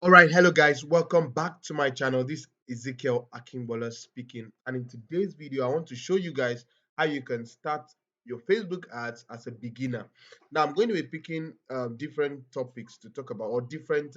All right, hello guys, welcome back to my channel. This is Ezekiel Akimbola speaking, and in today's video, I want to show you guys how you can start your Facebook ads as a beginner. Now, I'm going to be picking different topics to talk about, or different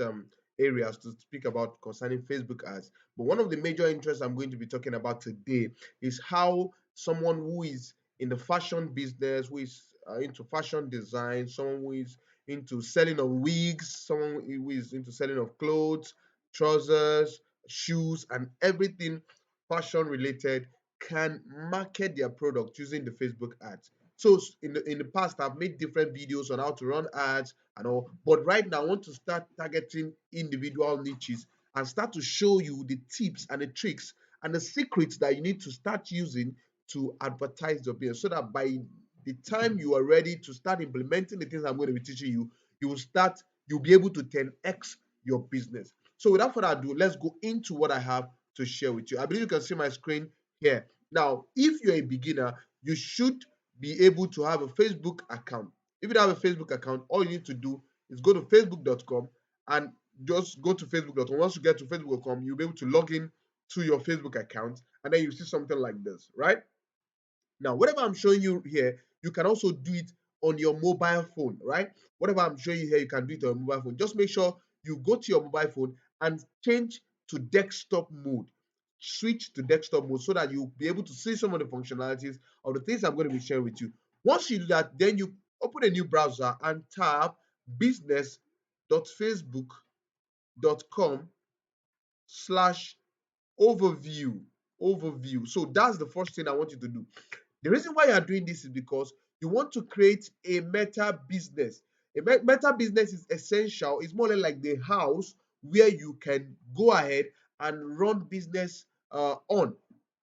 areas to speak about concerning Facebook ads. But one of the major interests I'm going to be talking about today is how someone who is in the fashion business, who is into fashion design, someone who is into selling of wigs, someone who is into selling of clothes, trousers, shoes, and everything fashion related can market their product using the Facebook ads. So in the past, I've made different videos on how to run ads and all, but right now I want to start targeting individual niches and start to show you the tips and the tricks and the secrets that you need to start using to advertise your business so that by the time you are ready to start implementing the things I'm going to be teaching you, you'll be able to 10x your business. So without further ado, let's go into what I have to share with you. I believe you can see my screen here. Now, if you're a beginner, you should be able to have a Facebook account. If you don't have a Facebook account, all you need to do is go to facebook.com and just go to facebook.com. Once you get to facebook.com, you'll be able to log in to your Facebook account and then you see something like this, right? Now, whatever I'm showing you here, you can also do it on your mobile phone, right? Whatever I'm showing you here, you can do it on your mobile phone. Just make sure you go to your mobile phone and change to desktop mode. Switch to desktop mode so that you'll be able to see some of the functionalities of the things I'm going to be sharing with you. Once you do that, then you open a new browser and tab business.facebook.com slash overview. So that's the first thing I want you to do. The reason why you are doing this is because you want to create a meta business. A meta business is essential. It's more like the house where you can go ahead and run business on.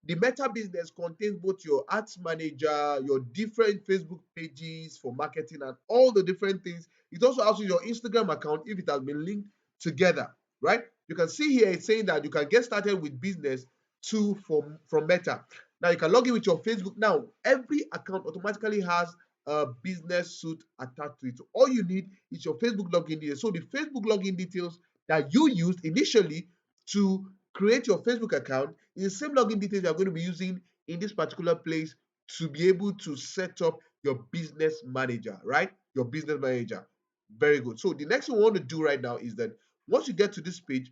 The meta business contains both your ads manager, your different Facebook pages for marketing, and all the different things. It also has your Instagram account if it has been linked together, right? You can see here it's saying that you can get started with business too from Meta. Now you can log in with your Facebook. Now every account automatically has a business suite attached to it. So all you need is your Facebook login details. So the Facebook login details that you used initially to create your Facebook account is the same login details you're going to be using in this particular place to be able to set up your business manager, right? Your business manager. Very good. So the next thing we want to do right now is that once you get to this page,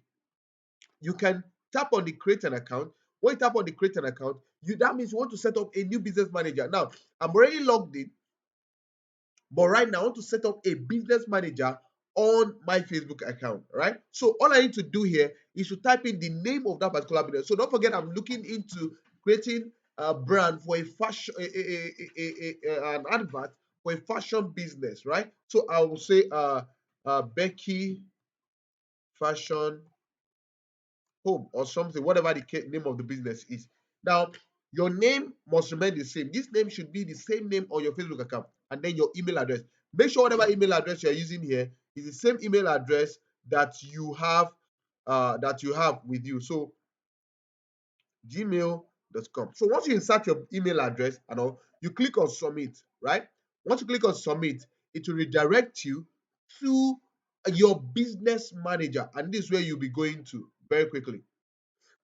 you can tap on the create an account. When you tap on the create an account, that means you want to set up a new business manager. Now, I'm already logged in, but right now I want to set up a business manager on my Facebook account, right? So all I need to do here is to type in the name of that particular business. So don't forget, I'm looking into creating a brand for a fashion, an advert for a fashion business, right? So I will say Becky Fashion Home or something, whatever the name of the business is. Now, your name must remain the same. This name should be the same name on your Facebook account, and then your email address. Make sure whatever email address you are using here is the same email address that you have with you. So gmail.com. So once you insert your email address and all, you click on submit, right? Once you click on submit, it will redirect you to your business manager, and this is where you'll be going to very quickly.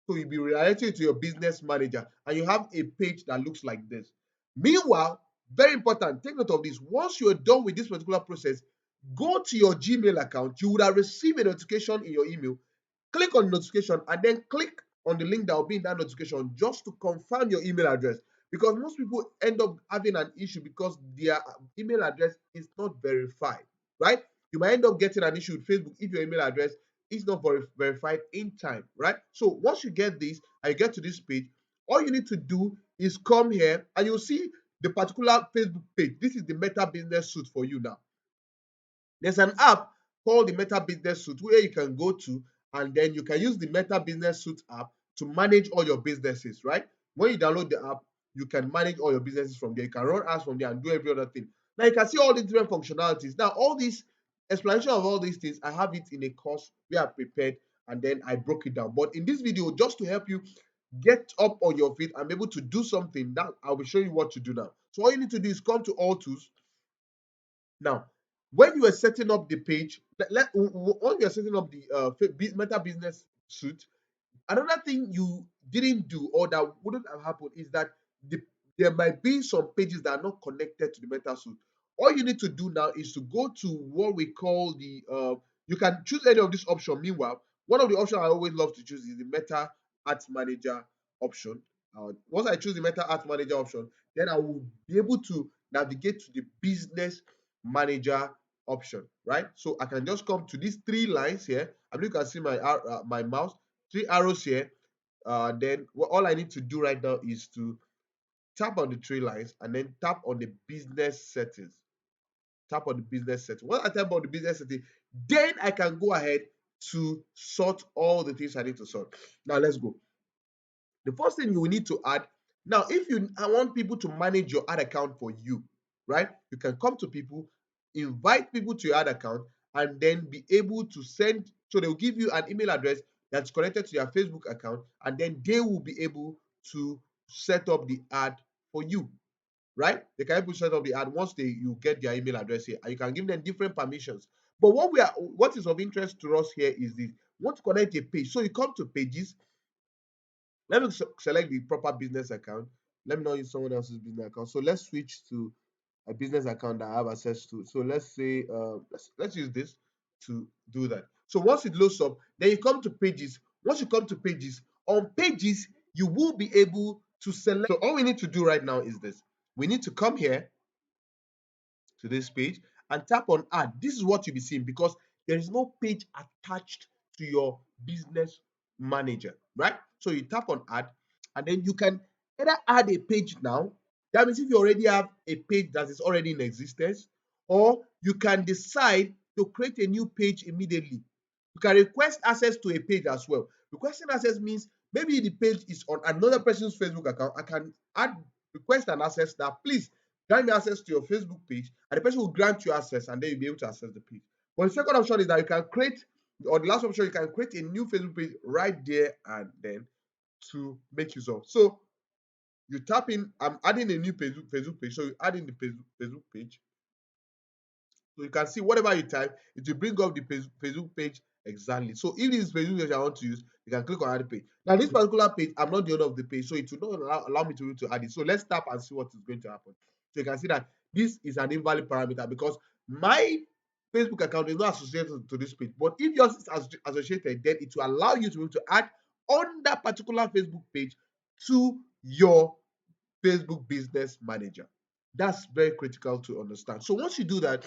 So you'll be redirected to your business manager and you have a page that looks like this. Meanwhile, very important, take note of this. Once you're done with this particular process, go to your Gmail account. You would have received a notification in your email. Click on notification and then click on the link that will be in that notification just to confirm your email address. Because most people end up having an issue because their email address is not verified, right? You might end up getting an issue with Facebook if your email address is not verified in time, right? So once you get this and you get to this page, all you need to do is come here and you'll see the particular Facebook page. This is the Meta Business Suite for you now. There's an app called the Meta Business Suite where you can go to and then you can use the Meta Business Suite app to manage all your businesses, right? When you download the app, you can manage all your businesses from there. You can run ads from there and do every other thing. Now you can see all the different functionalities. Now, all these explanation of all these things, I have it in a course where I prepared and then I broke it down. But in this video, just to help you get up on your feet and be able to do something, that I will show you what to do now. So all you need to do is come to all tools. Now, when you are setting up the page, when you are setting up the Meta Business Suite, another thing you didn't do or that wouldn't have happened is that the, there might be some pages that are not connected to the Meta Suite. All you need to do now is to go to what we call the you can choose any of this option. Meanwhile, one of the options I always love to choose is the Meta Ads Manager option. Once I choose the Meta Ads Manager option, then I will be able to navigate to the Business Manager option, right? So I can just come to these three lines here. I believe you can see my mouse, three arrows here. Then all I need to do right now is to tap on the three lines and then tap on the business settings. Tap on the business settings. Once I tap on the business settings, then I can go ahead to sort all the things I need to sort. Now let's go. The first thing you will need to add, now if you want people to manage your ad account for you, right? You can come to people, invite people to your ad account, and then be able to send, so they'll give you an email address that's connected to your Facebook account, and then they will be able to set up the ad for you, right? They can help you set up the ad once you get their email address here, and you can give them different permissions. But what is of interest to us here is this: want to connect a page. So you come to pages. Let me select the proper business account. Let me not use someone else's business account. So let's switch to a business account that I have access to. So let's say let's use this to do that. So once it loads up, then you come to pages. Once you come to pages, on pages you will be able to select. So all we need to do right now is this: we need to come here to this page and tap on add. This is what you'll be seeing because there is no page attached to your business manager, right? So you tap on add and then you can either add a page now. That means if you already have a page that is already in existence, or you can decide to create a new page immediately. You can request access to a page as well. Requesting access means maybe the page is on another person's Facebook account. I can add request an access that please grant me access to your Facebook page, and the person will grant you access, and then you'll be able to access the page. But the second option is that you can create, or the last option, you can create a new Facebook page right there and then to make use of. So you tap in, I'm adding a new Facebook page. So you add in the Facebook page. So you can see whatever you type, it will bring up the Facebook page exactly. So if this is Facebook page I want to use, you can click on add page. Now this particular page, I'm not the owner of the page, so it will not allow me to add it. So let's tap and see what is going to happen. So you can see that this is an invalid parameter because my Facebook account is not associated to this page. But if yours is associated, then it will allow you to be able to add on that particular Facebook page to your Facebook business manager. That's very critical to understand. So once you do that,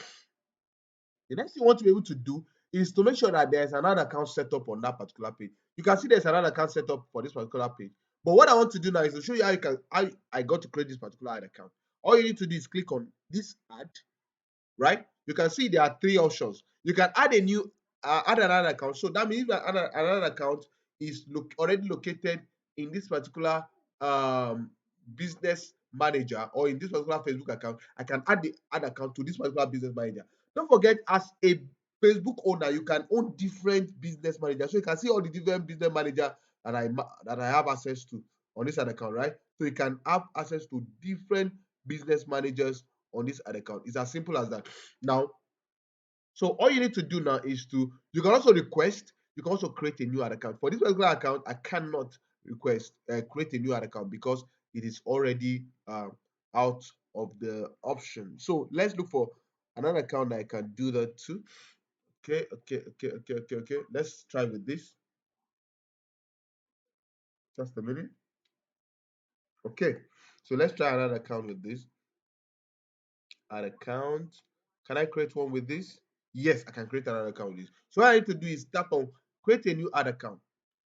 the next thing you want to be able to do is to make sure that there's another account set up on that particular page. You can see there's another account set up for this particular page. But what I want to do now is to show you how I got to create this particular ad account. All you need to do is click on this ad, right? You can see there are three options. You can add another account. So that means that another account is already located in this particular business manager or in this particular Facebook account. I can add the ad account to this particular business manager. Don't forget, as a Facebook owner, you can own different business managers. So you can see all the different business manager that I have access to on this ad account, right? So you can have access to different business managers on this ad account. It's as simple as that. Now, so all you need to do now is you can also request, you can also create a new ad account. For this particular account, I cannot request create a new ad account because it is already out of the option. So let's look for another account that I can do that too. Okay. Let's try with this. Just a minute. Okay. So let's try another account with this. Add account. Can I create one with this? Yes, I can create another account with this. So what I need to do is tap on create a new ad account.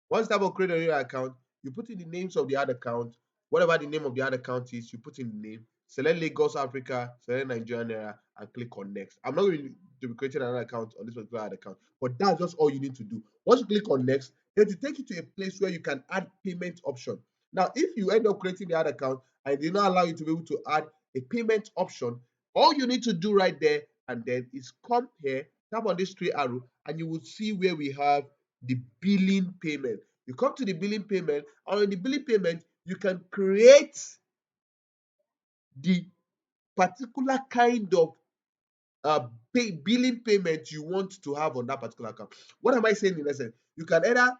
Once you tap on create a new account, you put in the names of the ad account, whatever the name of the ad account is, you put in the name, select Lagos, Africa, select Nigeria, and click on next. I'm not going to be creating another account on this particular ad account, but that's just all you need to do. Once you click on next, it will take you to a place where you can add payment option. Now, if you end up creating the ad account and it did not allow you to be able to add a payment option, all you need to do right there and then is come here, tap on this three arrow, and you will see where we have the billing payment. You come to the billing payment, and in the billing payment, you can create the particular kind of billing payment you want to have on that particular account. What am I saying in essence? You can either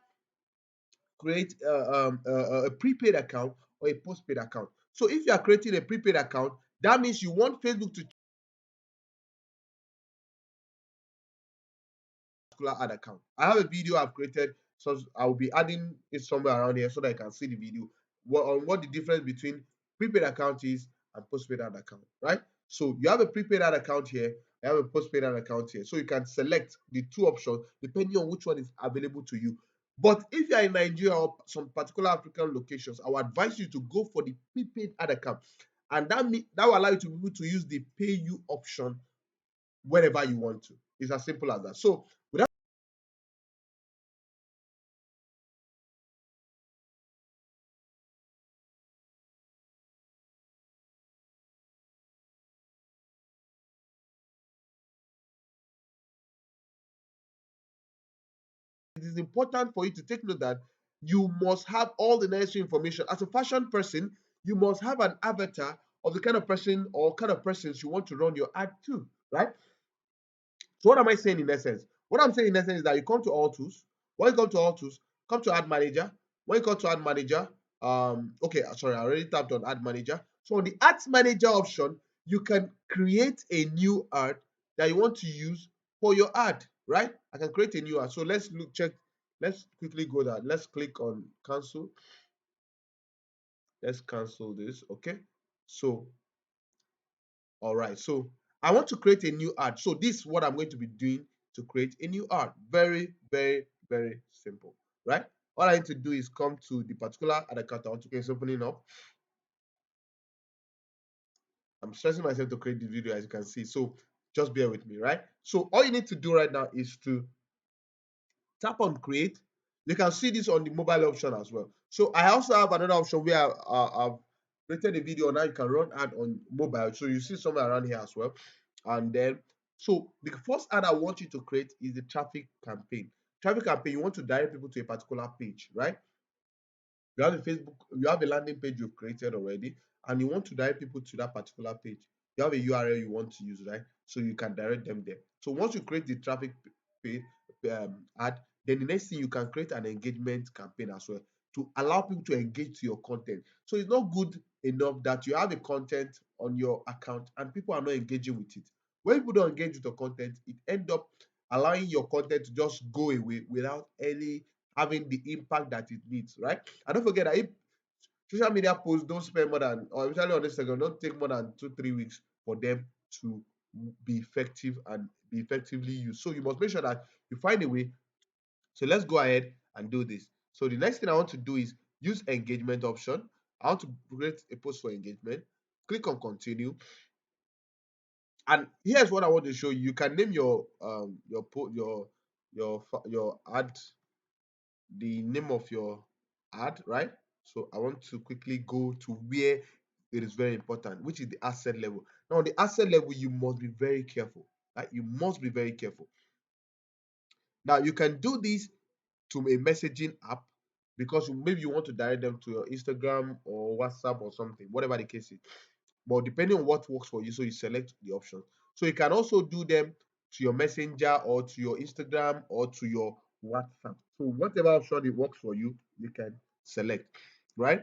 create a prepaid account or a postpaid account. So if you are creating a prepaid account, that means you want Facebook to particular ad account. I have a video I've created, so I'll be adding it somewhere around here so that you can see the video on what the difference between prepaid account is and postpaid ad account, right? So you have a prepaid ad account here, you have a postpaid ad account here. So you can select the two options depending on which one is available to you. But if you are in Nigeria or some particular African locations, I would advise you to go for the prepaid ad account. And that will allow you to be able to use the pay you option whenever you want to. It's as simple as that. So without it is important for you to take note that you must have all the necessary information. As a fashion person, you must have an avatar of the kind of person or kind of persons you want to run your ad to, right? So what am I saying in essence? What I'm saying in essence is that you come to all tools. When you come to all tools, come to ad manager. When you come to ad manager, okay, sorry, I already tapped on ad manager. So on the ads manager option, you can create a new ad that you want to use for your ad, right? I can create a new ad. So let's look, check, let's quickly go that. Let's click on cancel. Let's cancel this, okay? So all right, so I want to create a new ad. So this is what I'm going to be doing to create a new ad. Very, very, very simple, right? All I need to do is come to the particular ad account I want to create, opening up. I'm stressing myself to create this video as you can see. So just bear with me, right? So all you need to do right now is to tap on create. You can see this on the mobile option as well. So I also have another option where I've created a video. Now you can run ad on mobile. So you see somewhere around here as well. And then, so the first ad I want you to create is the traffic campaign. Traffic campaign, you want to direct people to a particular page, right? You have a Facebook, you have a landing page you've created already, and you want to direct people to that particular page. You have a URL you want to use, right? So you can direct them there. So once you create the traffic page ad, then the next thing you can create an engagement campaign as well to allow people to engage to your content. So it's not good enough that you have a content on your account and people are not engaging with it. When people don't engage with your content, it end up allowing your content to just go away without any having the impact that it needs, right? And don't forget that if social media posts don't spend more than, or especially on Instagram, don't take more than 2 3 weeks for them to be effective and be effectively used. So you must make sure that you find a way. So let's go ahead and do this. So the next thing I want to do is use engagement option. I want to create a post for engagement. Click on continue. And here's what I want to show you. You can name your ad, the name of your ad, right? So I want to quickly go to where it is very important, which is the asset level. Now, on the asset level, you must be very careful. Right? You must be very careful. Now, you can do this to a messaging app because maybe you want to direct them to your Instagram or WhatsApp or something, whatever the case is. But depending on what works for you, so you select the option. So you can also do them to your messenger or to your Instagram or to your WhatsApp. So whatever option it works for you, you can select, right?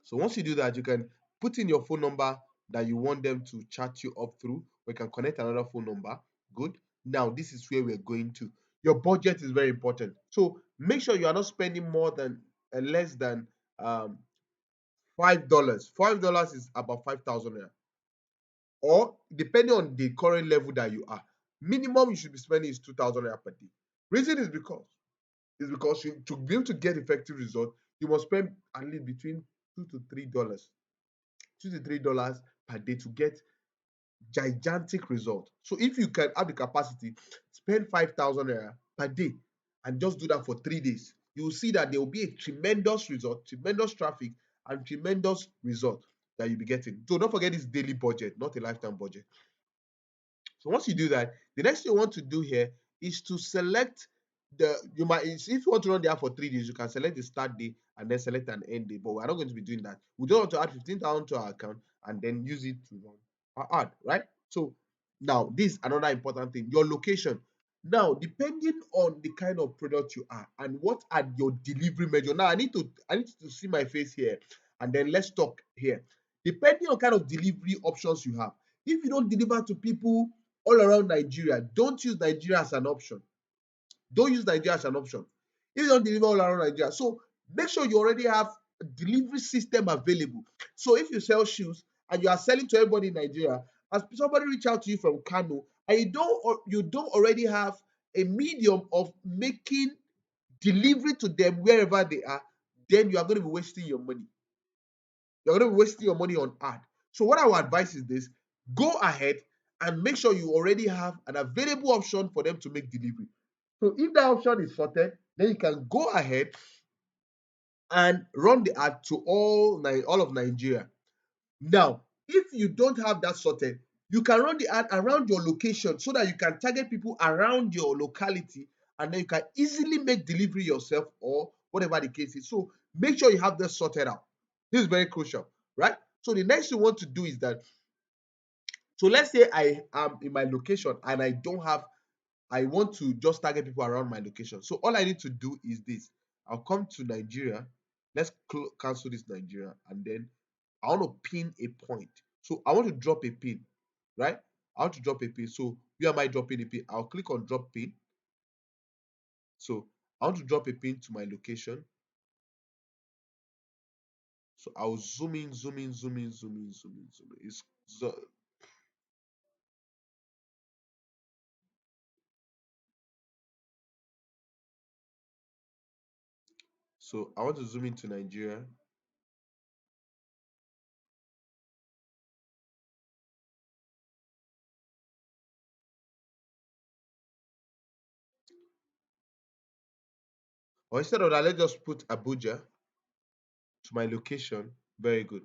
So once you do that, you can put in your phone number that you want them to chat you up through. We can connect another phone number. Good. Now this is where we're going to. Your budget is very important. So make sure you are not spending more than less than $5. $5 is about 5,000 naira. Or depending on the current level that you are, minimum you should be spending is 2,000 naira per day. Reason is because to be able to get effective result, you must spend at least between $2 to $3, $2 to $3 per day to get gigantic result. So if you can have the capacity, spend 5,000 naira per day and just do that for 3 days, you will see that there will be a tremendous result, tremendous traffic, and tremendous result that you'll be getting. So don't forget this daily budget, not a lifetime budget. So once you do that, the next thing you want to do here is to select if you want to run the app for 3 days, you can select the start day and then select an end day. But we're not going to be doing that. We don't want to add 15,000 to our account and then use it to run our ad, right? So Now, this is another important thing, your location. Now, depending on the kind of product you are and what are your delivery measure. Now, I need to see my face here, and then let's talk here. Depending on kind of delivery options you have. If you don't deliver to people all around Nigeria, don't use Nigeria as an option. Don't use Nigeria as an option. If you don't deliver all around Nigeria, so make sure you already have a delivery system available. So if you sell shoes and you are selling to everybody in Nigeria, as somebody reach out to you from Kano and you don't already have a medium of making delivery to them wherever they are, then you are going to be wasting your money. You're going to be wasting your money on ad. So what I would advise is this: go ahead and make sure you already have an available option for them to make delivery. So if that option is sorted, then you can go ahead and run the ad to all of Nigeria. Now, if you don't have that sorted, you can run the ad around your location so that you can target people around your locality, and then you can easily make delivery yourself or whatever the case is. So make sure you have this sorted out. This is very crucial, right? So the next you want to do is that, so let's say I am in my location and I want to just target people around my location. So all I need to do is this. I'll come to Nigeria. Let's cancel this Nigeria, and then I want to pin a point. So I want to drop a pin, right? I want to drop a pin. So where am I dropping a pin? I'll click on drop pin. So I want to drop a pin to my location. So I'll zoom in, zoom in, zoom in, zoom in, zoom in, zoom in. So I want to zoom into Nigeria. Or instead of that, let's just put Abuja to my location. Very good.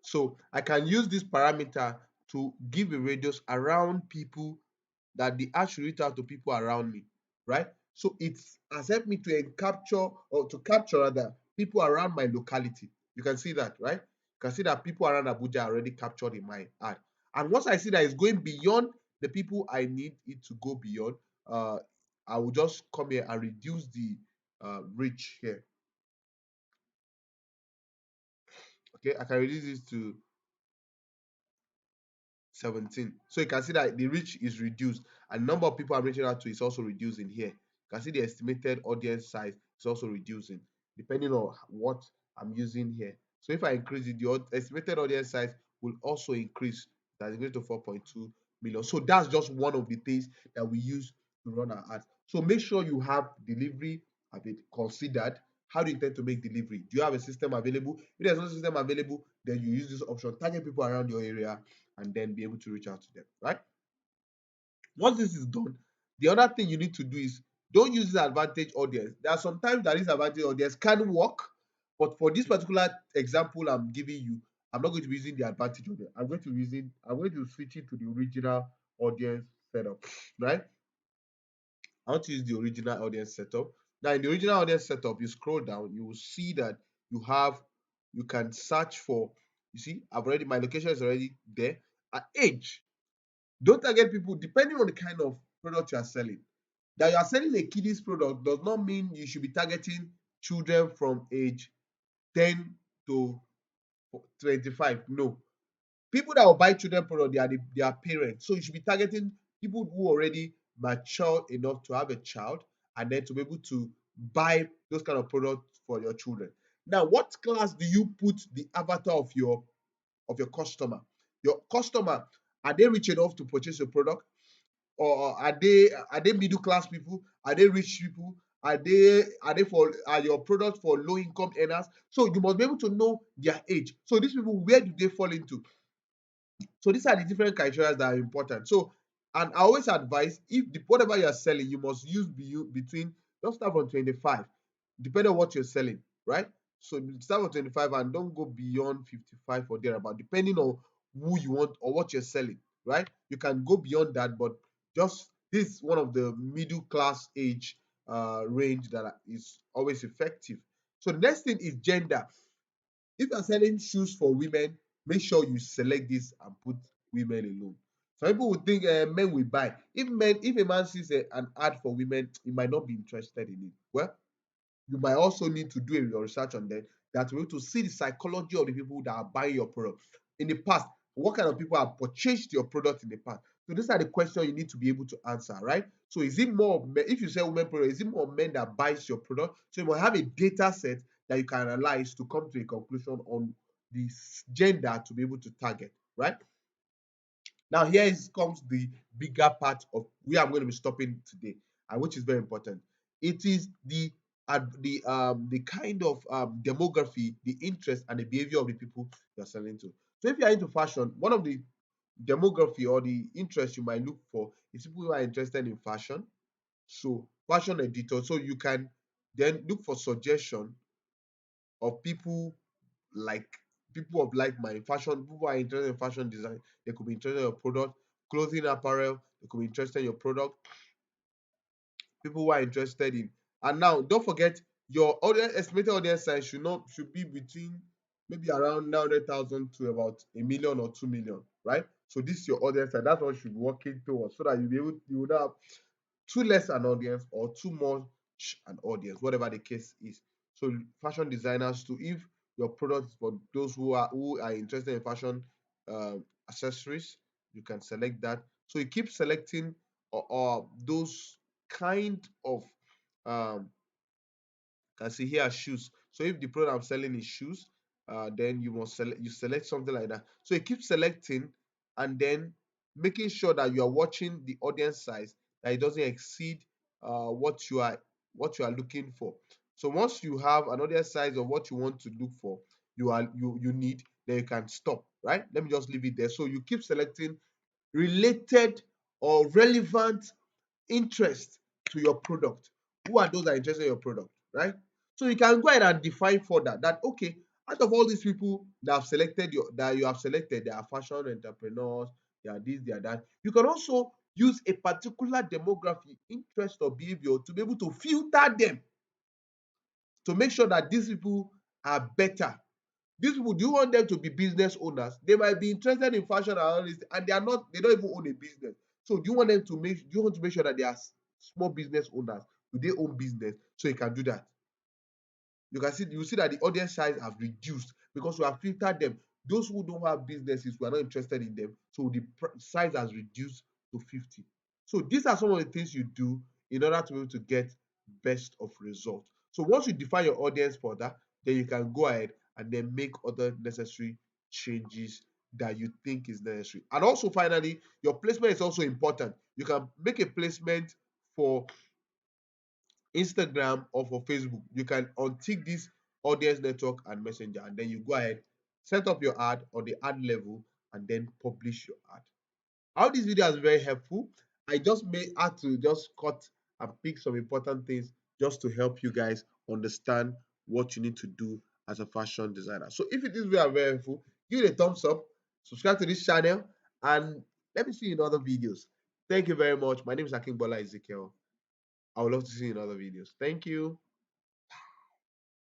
So I can use this parameter to give a radius around people, that the ad should reach out to people around me, right? So it has helped me to capture, or to capture rather, people around my locality. You can see that, right? You can see that people around Abuja are already captured in my ad. And once I see that it's going beyond the people I need it to go beyond, uh, I will just come here and reduce the reach here. Okay, I can reduce this to 17. So you can see that the reach is reduced and number of people I'm reaching out to is also reducing here. You can see the estimated audience size is also reducing depending on what I'm using here. So if I increase it, the estimated audience size will also increase. That is going to 4.2 million. So that's just one of the things that we use to run our ads. So make sure you have delivery a bit considered. How do you intend to make delivery? Do you have a system available? If there's no system available, then you use this option, target people around your area, and then be able to reach out to them, right? Once this is done, the other thing you need to do is, don't use this advantage audience. There are sometimes that this advantage audience can work, but for this particular example I'm giving you, I'm not going to be using the advantage audience. I'm going to switch it to the original audience setup, right? I want to use the original audience setup. Now, in the original audience setup, you scroll down, you will see that you can search for, you see, my location is already there. Age. Don't target people depending on the kind of product you are selling. That you are selling a kiddies product does not mean you should be targeting children from age 10 to 25. No. People that will buy children product, they are parents. So you should be targeting people who already mature enough to have a child, and then to be able to buy those kind of products for your children. Now, what class do you put the avatar of your customer? Your customer, are they rich enough to purchase your product? Or are they middle class people? Are they rich people? Are your products for low income earners? So you must be able to know their age. So these people, where do they fall into? So these are the different criteria that are important. So, and I always advise, if whatever you are selling, you must use between, don't start from 25, depending on what you're selling, right? So start from 25 and don't go beyond 55 or thereabout, depending on who you want or what you're selling, right? You can go beyond that, but just this is one of the middle class age range that is always effective. So the next thing is gender. If you're selling shoes for women, make sure you select this and put women alone. Some people would think men will buy. If a man sees an ad for women, he might not be interested in it. Well, you might also need to do your research on that, that will to see the psychology of the people that are buying your product in the past. What kind of people have purchased your product in the past? So these are the questions you need to be able to answer, right? So is it more men, if you sell women product, is it more men that buys your product? So you will have a data set that you can analyze to come to a conclusion on the gender to be able to target, right? Now here comes the bigger part of where I'm going to be stopping today, and which is very important. It is the kind of demography, the interest, and the behavior of the people you're selling to. So if you are into fashion, one of the demography or the interest you might look for is people who are interested in fashion. So fashion editor, so you can then look for suggestion of like people of like mind, fashion, people who are interested in fashion design, they could be interested in your product, clothing apparel, they could be interested in your product, people who are interested in. And now don't forget your audience estimated audience size should be between maybe around 900,000 to about 1 million or 2 million, right? So this is your audience size. That's what you should be working towards so that you would have too less an audience or too much an audience, whatever the case is. So fashion designers too, if your product is for those who are interested in fashion accessories, you can select that. So you keep selecting those kind of um, can see here shoes. So if the product I'm selling is shoes, then you select something like that. So you keep selecting and then making sure that you are watching the audience size, that it doesn't exceed what you are looking for. So once you have an audience size of what you want to look for, you need, then you can stop, right? Let me just leave it there. So you keep selecting related or relevant interest to your product. Who are those that are interested in your product, right? So you can go ahead and define further that okay, out of all these people that you have selected, they are fashion entrepreneurs, they are this, they are that. You can also use a particular demography, interest, or behavior to be able to filter them to make sure that these people are better. These people, do you want them to be business owners? They might be interested in fashion and all this, and they don't even own a business. So do you want to make sure that they are small business owners? Do they own business? So you can do that. You see that the audience size have reduced because we have filtered them. Those who don't have businesses, we are not interested in them. So the size has reduced to 50. So these are some of the things you do in order to be able to get best of result. So once you define your audience further, then you can go ahead and then make other necessary changes that you think is necessary. And also finally, your placement is also important. You can make a placement for Instagram or for Facebook. You can untick this audience network and messenger, and then you go ahead, set up your ad on the ad level, and then publish your ad. How this video has been very helpful. I just had to just cut and pick some important things just to help you guys understand what you need to do as a fashion designer. So if it is very helpful, give it a thumbs up, subscribe to this channel, and let me see you in other videos. Thank you very much. My name is Akinbola Ezekiel. I would love to see you in other videos. Thank you.